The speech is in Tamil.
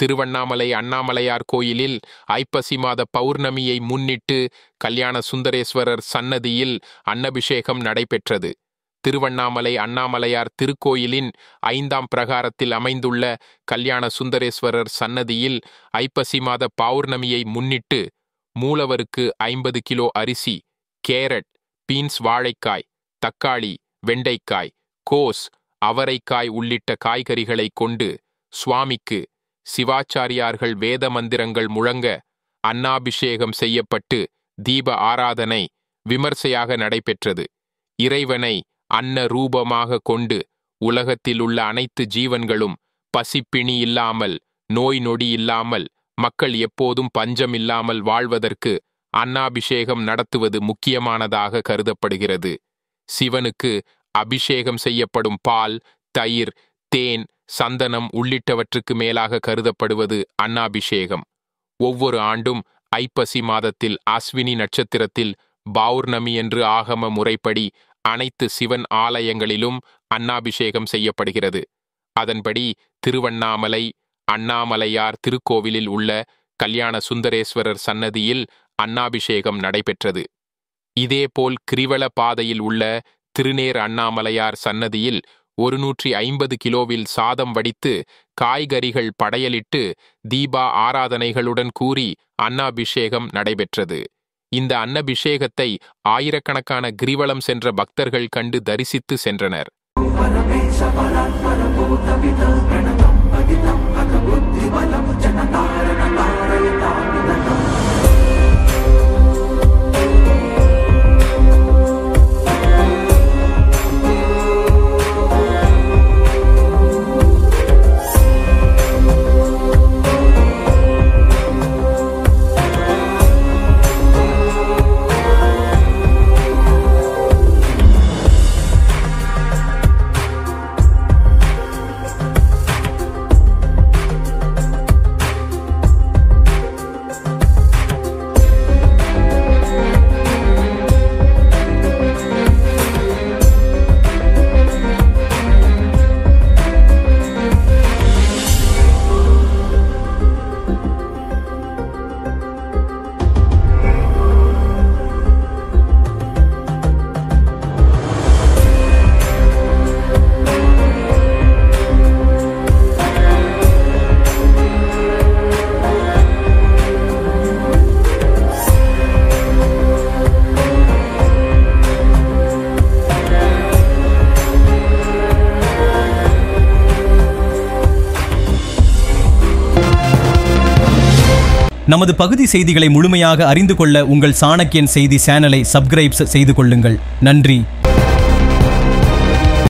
திருவண்ணாமலை அண்ணாமலையார் கோயிலில் ஐப்பசி மாத பௌர்ணமியை முன்னிட்டு கல்யாண சுந்தரேஸ்வரர் சன்னதியில் அன்னபிஷேகம் நடைபெற்றது. திருவண்ணாமலை அண்ணாமலையார் திருக்கோயிலின் 5ஆம் பிரகாரத்தில் அமைந்துள்ள கல்யாண சுந்தரேஸ்வரர் சன்னதியில் ஐப்பசி மாத பௌர்ணமியை முன்னிட்டு மூலவருக்கு 50 கிலோ அரிசி, கேரட், பீன்ஸ், வாழைக்காய், தக்காளி, வெண்டைக்காய், கோஸ், அவரைக்காய் உள்ளிட்ட காய்கறிகளை கொண்டு சுவாமிக்கு சிவாச்சாரியார்கள் வேத மந்திரங்கள் முழங்க அன்னாபிஷேகம் செய்யப்பட்டு தீப ஆராதனை விமர்சையாக நடைபெற்றது. இறைவனை அன்ன ரூபமாக கொண்டு உலகத்தில் உள்ள அனைத்து ஜீவன்களும் பசிப்பிணி இல்லாமல், நோய் நொடி இல்லாமல், மக்கள் எப்போதும் பஞ்சம் இல்லாமல் வாழ்வதற்கு அன்னாபிஷேகம் நடத்துவது முக்கியமானதாக கருதப்படுகிறது. சிவனுக்கு அபிஷேகம் செய்யப்படும் பால், தயிர், தேன், சந்தனம் உள்ளிட்டவற்றுக்கு மேலாக கருதப்படுவது அன்னாபிஷேகம். ஒவ்வொரு ஆண்டும் ஐப்பசி மாதத்தில் அஸ்வினி நட்சத்திரத்தில் பௌர்ணமி என்று ஆகம முறைப்படி அனைத்து சிவன் ஆலயங்களிலும் அன்னாபிஷேகம் செய்யப்படுகிறது. அதன்படி திருவண்ணாமலை அண்ணாமலையார் திருக்கோவிலில் உள்ள கல்யாண சுந்தரேஸ்வரர் சன்னதியில் அன்னாபிஷேகம் நடைபெற்றது. இதேபோல் கிரிவல பாதையில் உள்ள திருநேர் அண்ணாமலையார் சன்னதியில் 150 கிலோவில் சாதம் வடித்து காய்கறிகள் படையலிட்டு தீபா ஆராதனைகளுடன் கூறி அன்னாபிஷேகம் நடைபெற்றது. இந்த அன்னபிஷேகத்தை ஆயிரக்கணக்கான கிரிவலம் சென்ற பக்தர்கள் கண்டு தரிசித்து சென்றனர். நமது பகுதி செய்திகளை முழுமையாக அறிந்து கொள்ள உங்கள் சாணக்கியன் செய்தி சேனலை சப்ஸ்கிரைப் செய்து கொள்ளுங்கள். நன்றி.